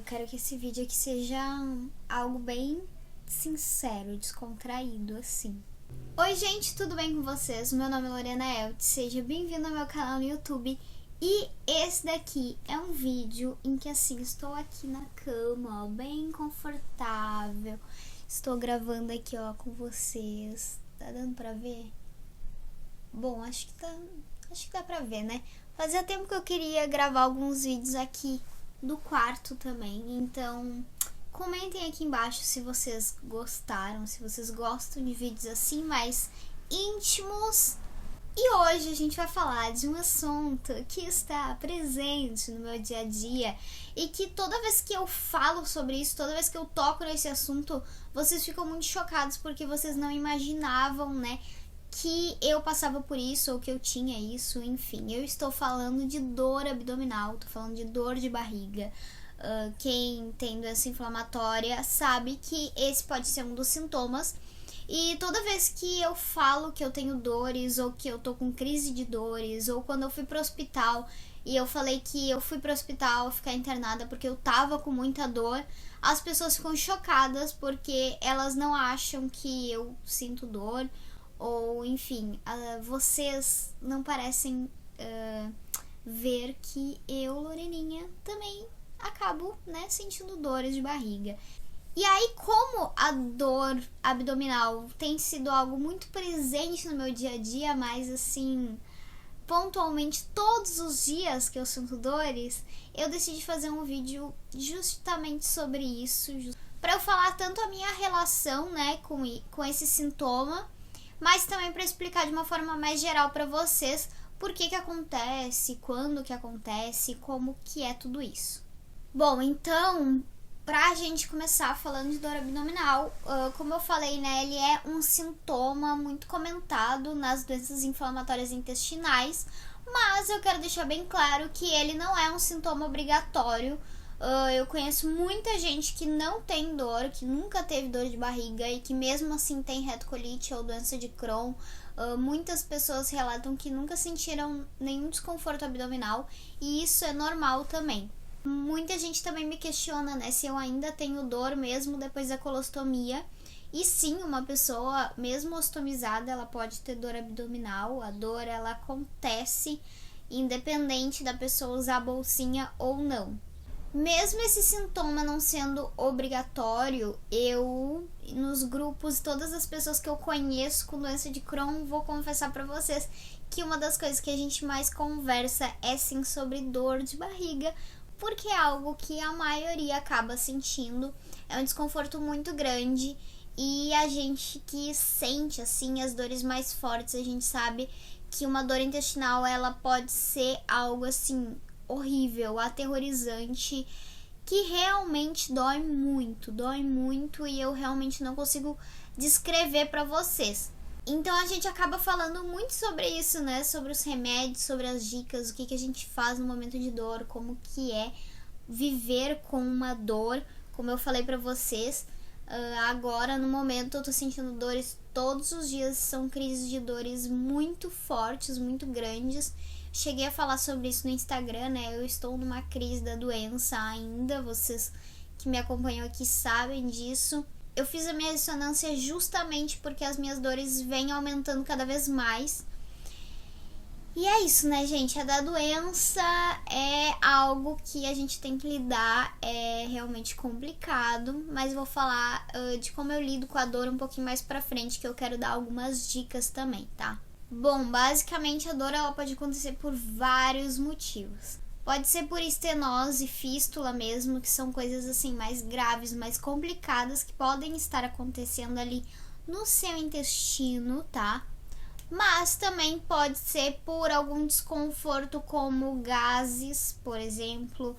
eu quero que esse vídeo aqui seja algo bem sincero, descontraído, assim. Oi, gente, tudo bem com vocês? Meu nome é Lorena Eltz, seja bem-vindo ao meu canal no YouTube. E esse daqui é um vídeo em que, assim, estou aqui na cama, ó, bem confortável. Estou gravando aqui, ó, com vocês. Tá dando pra ver? Bom, acho que dá pra ver, né? Fazia tempo que eu queria gravar alguns vídeos aqui do quarto também, então comentem aqui embaixo se vocês gostaram, se vocês gostam de vídeos assim mais íntimos. E hoje a gente vai falar de um assunto que está presente no meu dia a dia e que toda vez que eu falo sobre isso, toda vez que eu toco nesse assunto, vocês ficam muito chocados porque vocês não imaginavam, né, que eu passava por isso ou que eu tinha isso, enfim. Eu estou falando de dor abdominal, estou falando de dor de barriga. Quem tem doença inflamatória sabe que esse pode ser um dos sintomas. E toda vez que eu falo que eu tenho dores, ou que eu tô com crise de dores, ou quando eu fui pro hospital e eu falei que eu fui pro hospital ficar internada porque eu tava com muita dor, as pessoas ficam chocadas porque elas não acham que eu sinto dor, ou enfim, vocês não parecem ver que eu, Loreninha, também acabo, né, sentindo dores de barriga. E aí, como a dor abdominal tem sido algo muito presente no meu dia a dia, mas assim, pontualmente todos os dias que eu sinto dores, eu decidi fazer um vídeo justamente sobre isso, para eu falar tanto a minha relação, né, com esse sintoma, mas também para explicar de uma forma mais geral para vocês por que acontece, quando que acontece, como que é tudo isso. Bom, então, pra gente começar falando de dor abdominal, como eu falei, né, ele é um sintoma muito comentado nas doenças inflamatórias intestinais, mas eu quero deixar bem claro que ele não é um sintoma obrigatório. Eu conheço muita gente que não tem dor, que nunca teve dor de barriga e que mesmo assim tem retocolite ou doença de Crohn. Muitas pessoas relatam que nunca sentiram nenhum desconforto abdominal e isso é normal também. Muita gente também me questiona, né, se eu ainda tenho dor mesmo depois da colostomia. E sim, uma pessoa, mesmo ostomizada, ela pode ter dor abdominal. A dor, ela acontece independente da pessoa usar a bolsinha ou não. Mesmo esse sintoma não sendo obrigatório, eu, nos grupos, todas as pessoas que eu conheço com doença de Crohn, vou confessar pra vocês que uma das coisas que a gente mais conversa é sim sobre dor de barriga, porque é algo que a maioria acaba sentindo, é um desconforto muito grande e a gente que sente assim as dores mais fortes, a gente sabe que uma dor intestinal ela pode ser algo assim horrível, aterrorizante, que realmente dói muito e eu realmente não consigo descrever pra vocês. Então a gente acaba falando muito sobre isso, né? Sobre os remédios, sobre as dicas, o que a gente faz no momento de dor, como que é viver com uma dor, como eu falei pra vocês. Agora, no momento, eu tô sentindo dores todos os dias, são crises de dores muito fortes, muito grandes. Cheguei a falar sobre isso no Instagram, né? Eu estou numa crise da doença ainda, vocês que me acompanham aqui sabem disso. Eu fiz a minha ressonância justamente porque as minhas dores vêm aumentando cada vez mais. E é isso, né, gente? A da doença é algo que a gente tem que lidar, é realmente complicado, mas vou falar de como eu lido com a dor um pouquinho mais pra frente, que eu quero dar algumas dicas também, tá? Bom, basicamente a dor ela pode acontecer por vários motivos. Pode ser por estenose, fístula mesmo, que são coisas assim mais graves, mais complicadas que podem estar acontecendo ali no seu intestino, tá? Mas também pode ser por algum desconforto como gases, por exemplo,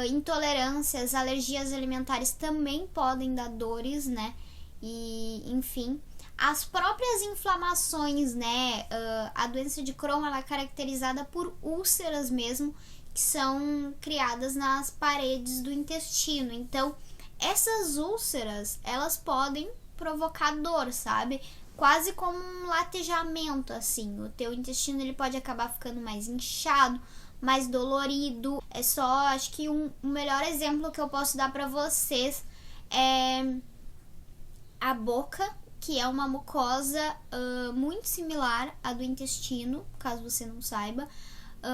intolerâncias, alergias alimentares também podem dar dores, né? E, enfim, as próprias inflamações, né? A doença de Crohn ela é caracterizada por úlceras mesmo, que são criadas nas paredes do intestino. Então, essas úlceras, elas podem provocar dor, sabe? Quase como um latejamento, assim. O teu intestino ele pode acabar ficando mais inchado, mais dolorido. É só, acho que o melhor exemplo que eu posso dar pra vocês é a boca, que é uma mucosa muito similar à do intestino, caso você não saiba.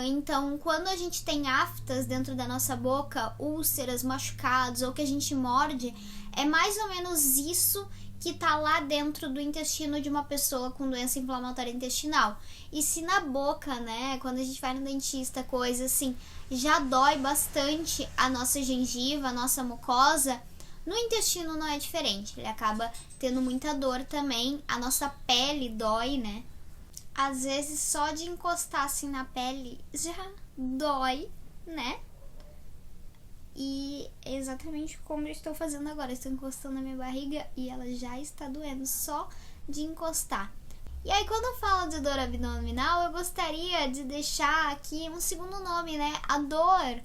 Então, quando a gente tem aftas dentro da nossa boca, úlceras, machucados, ou que a gente morde, é mais ou menos isso que tá lá dentro do intestino de uma pessoa com doença inflamatória intestinal. E se na boca, né, quando a gente vai no dentista, coisa assim, já dói bastante a nossa gengiva, a nossa mucosa, no intestino não é diferente. Ele acaba tendo muita dor também, a nossa pele dói, né? Às vezes só de encostar assim na pele já dói, né? E é exatamente como eu estou fazendo agora. Eu estou encostando na minha barriga e ela já está doendo só de encostar. E aí, quando eu falo de dor abdominal, eu gostaria de deixar aqui um segundo nome, né? A dor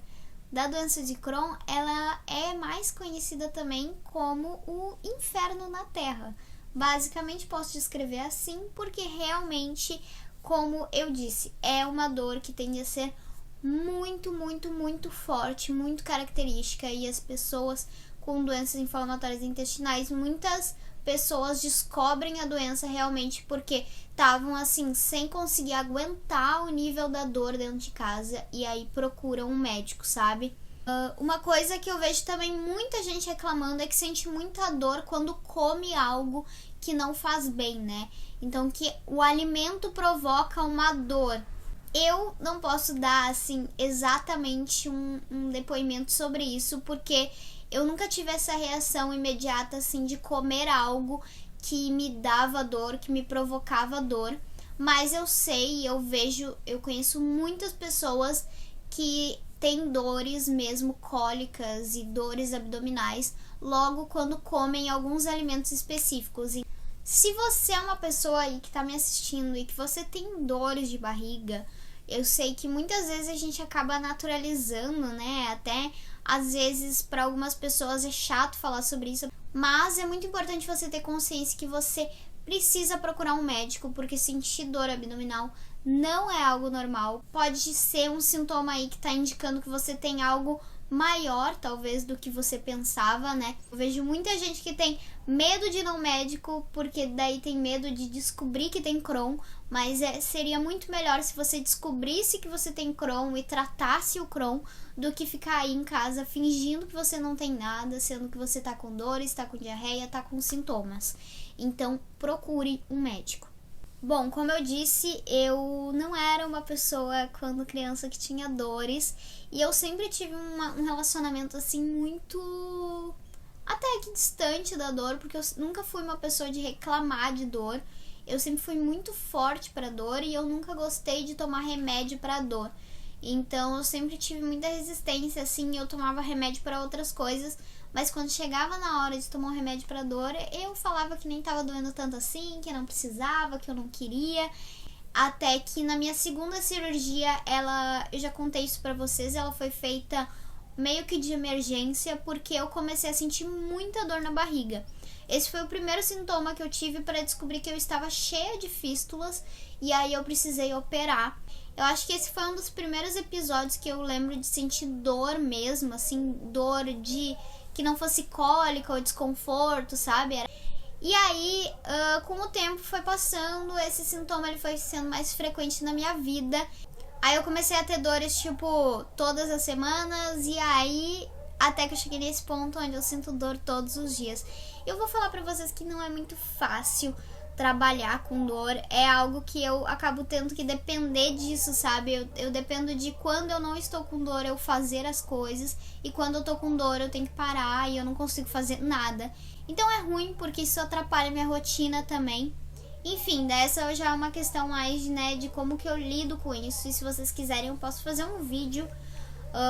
da doença de Crohn, ela é mais conhecida também como o inferno na Terra. Basicamente, posso descrever assim porque realmente, como eu disse, é uma dor que tende a ser muito, muito, muito forte, muito característica, e as pessoas com doenças inflamatórias intestinais, muitas pessoas descobrem a doença realmente porque estavam assim, sem conseguir aguentar o nível da dor dentro de casa, e aí procuram um médico, sabe? Uma coisa que eu vejo também muita gente reclamando é que sente muita dor quando come algo que não faz bem, né? Então, que o alimento provoca uma dor. Eu não posso dar, assim, exatamente um depoimento sobre isso, porque eu nunca tive essa reação imediata, assim, de comer algo que me dava dor, que me provocava dor. Mas eu sei, eu conheço muitas pessoas que têm dores mesmo cólicas e dores abdominais logo quando comem alguns alimentos específicos. E se você é uma pessoa aí que tá me assistindo e que você tem dores de barriga, eu sei que muitas vezes a gente acaba naturalizando, né? Até às vezes para algumas pessoas é chato falar sobre isso, mas é muito importante você ter consciência que você precisa procurar um médico, porque sentir dor abdominal não é algo normal. Pode ser um sintoma aí que está indicando que você tem algo maior, talvez, do que você pensava, né? Eu vejo muita gente que tem medo de ir no médico, porque daí tem medo de descobrir que tem Crohn, mas seria muito melhor se você descobrisse que você tem Crohn e tratasse o Crohn, do que ficar aí em casa fingindo que você não tem nada, sendo que você tá com dores, tá com diarreia, tá com sintomas. Então, procure um médico. Bom, como eu disse, eu não era uma pessoa quando criança que tinha dores, e eu sempre tive um relacionamento assim muito até que distante da dor, porque eu nunca fui uma pessoa de reclamar de dor. Eu sempre fui muito forte para dor e eu nunca gostei de tomar remédio para dor. Então eu sempre tive muita resistência, assim, eu tomava remédio para outras coisas, mas quando chegava na hora de tomar um remédio para dor, eu falava que nem tava doendo tanto assim, que não precisava, que eu não queria. Até que na minha segunda cirurgia, eu já contei isso pra vocês, ela foi feita meio que de emergência, porque eu comecei a sentir muita dor na barriga. Esse foi o primeiro sintoma que eu tive para descobrir que eu estava cheia de fístulas, e aí eu precisei operar. Eu acho que esse foi um dos primeiros episódios que eu lembro de sentir dor mesmo, assim, dor de que não fosse cólica ou desconforto, sabe? E aí, com o tempo foi passando, esse sintoma ele foi sendo mais frequente na minha vida. Aí eu comecei a ter dores, tipo, todas as semanas, e aí até que eu cheguei nesse ponto onde eu sinto dor todos os dias. Eu vou falar pra vocês que não é muito fácil trabalhar com dor, é algo que eu acabo tendo que depender disso, sabe? Eu dependo de quando eu não estou com dor eu fazer as coisas, e quando eu tô com dor eu tenho que parar e eu não consigo fazer nada. Então é ruim porque isso atrapalha minha rotina também. Enfim, dessa já é uma questão mais, né, de como que eu lido com isso, e se vocês quiserem eu posso fazer um vídeo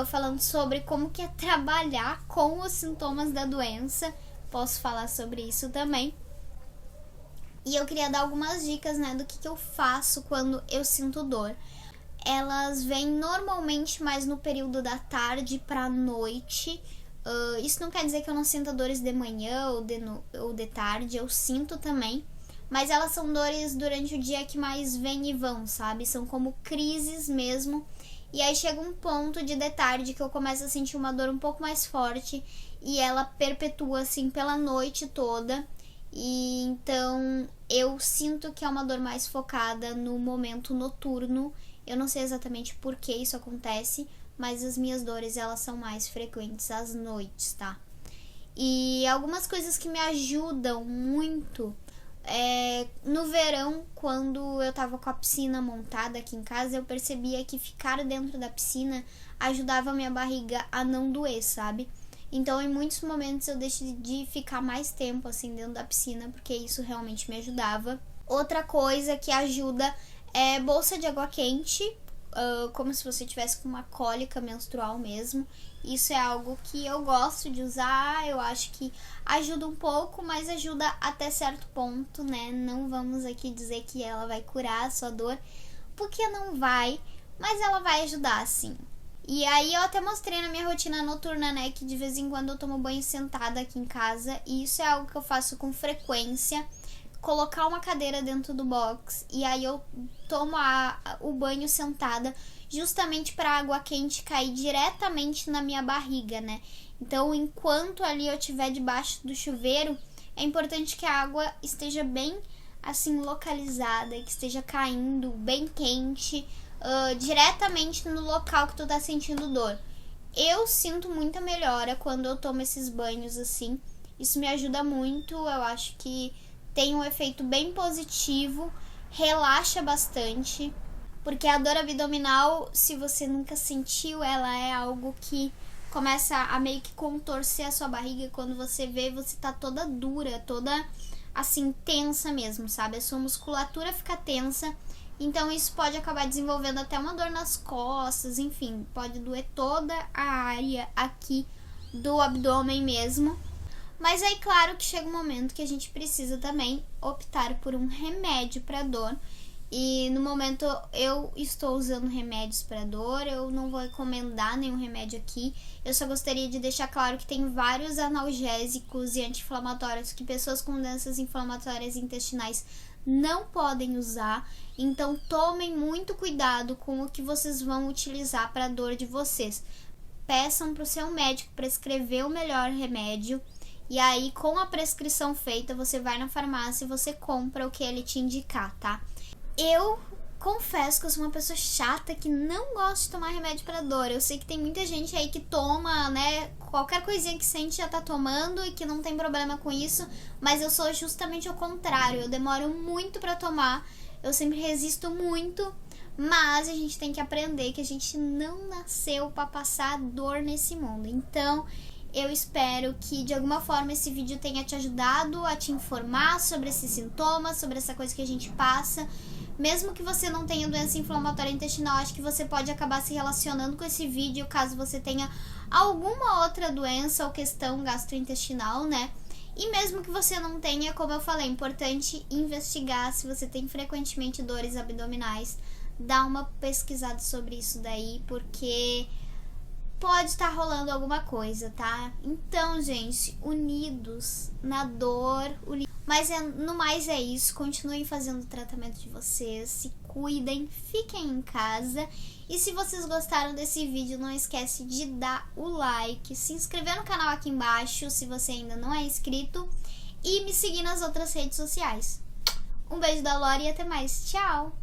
falando sobre como que é trabalhar com os sintomas da doença. Posso falar sobre isso também. E eu queria dar algumas dicas, né, do que eu faço quando eu sinto dor. Elas vêm normalmente mais no período da tarde pra noite. Isso não quer dizer que eu não sinta dores de manhã ou de tarde, eu sinto também. Mas elas são dores durante o dia que mais vêm e vão, sabe? São como crises mesmo. E aí chega um ponto de tarde que eu começo a sentir uma dor um pouco mais forte e ela perpetua assim pela noite toda. E então eu sinto que é uma dor mais focada no momento noturno. Eu não sei exatamente por que isso acontece, mas as minhas dores elas são mais frequentes às noites, tá? E algumas coisas que me ajudam muito no verão, quando eu tava com a piscina montada aqui em casa, eu percebia que ficar dentro da piscina ajudava a minha barriga a não doer, sabe? Então, em muitos momentos eu decidi ficar mais tempo assim dentro da piscina, porque isso realmente me ajudava. Outra coisa que ajuda é bolsa de água quente, como se você tivesse com uma cólica menstrual mesmo. Isso é algo que eu gosto de usar, eu acho que ajuda um pouco, mas ajuda até certo ponto, né? Não vamos aqui dizer que ela vai curar a sua dor, porque não vai, mas ela vai ajudar sim. E aí eu até mostrei na minha rotina noturna, né, que de vez em quando eu tomo banho sentada aqui em casa, e isso é algo que eu faço com frequência. Colocar uma cadeira dentro do box e aí eu tomo o banho sentada, justamente para a água quente cair diretamente na minha barriga, né? Então, enquanto ali eu estiver debaixo do chuveiro, é importante que a água esteja bem assim localizada, que esteja caindo bem quente, diretamente no local que tu tá sentindo dor. Eu sinto muita melhora quando eu tomo esses banhos assim. Isso me ajuda muito, eu acho que tem um efeito bem positivo, relaxa bastante, porque a dor abdominal, se você nunca sentiu, ela é algo que começa a meio que contorcer a sua barriga, e quando você vê, você tá toda dura, toda assim tensa mesmo, sabe? A sua musculatura fica tensa, então isso pode acabar desenvolvendo até uma dor nas costas, enfim, pode doer toda a área aqui do abdômen mesmo. Mas aí, claro que chega um momento que a gente precisa também optar por um remédio para dor. E no momento eu estou usando remédios para dor, eu não vou recomendar nenhum remédio aqui. Eu só gostaria de deixar claro que tem vários analgésicos e anti-inflamatórios que pessoas com doenças inflamatórias intestinais não podem usar. Então tomem muito cuidado com o que vocês vão utilizar para a dor de vocês. Peçam para o seu médico prescrever o melhor remédio. E aí, com a prescrição feita, você vai na farmácia e você compra o que ele te indicar, tá? Eu confesso que eu sou uma pessoa chata que não gosta de tomar remédio pra dor. Eu sei que tem muita gente aí que toma, né? Qualquer coisinha que sente já tá tomando e que não tem problema com isso. Mas eu sou justamente o contrário. Eu demoro muito pra tomar. Eu sempre resisto muito. Mas a gente tem que aprender que a gente não nasceu pra passar dor nesse mundo. Então, eu espero que de alguma forma esse vídeo tenha te ajudado a te informar sobre esses sintomas, sobre essa coisa que a gente passa. Mesmo que você não tenha doença inflamatória intestinal, acho que você pode acabar se relacionando com esse vídeo caso você tenha alguma outra doença ou questão gastrointestinal, né? E mesmo que você não tenha, como eu falei, é importante investigar se você tem frequentemente dores abdominais. Dá uma pesquisada sobre isso daí, porque pode estar rolando alguma coisa, tá? Então, gente, unidos na dor, mas no mais é isso. Continuem fazendo o tratamento de vocês, se cuidem, fiquem em casa. E se vocês gostaram desse vídeo, não esquece de dar o like, se inscrever no canal aqui embaixo, se você ainda não é inscrito, e me seguir nas outras redes sociais. Um beijo da Lori e até mais. Tchau!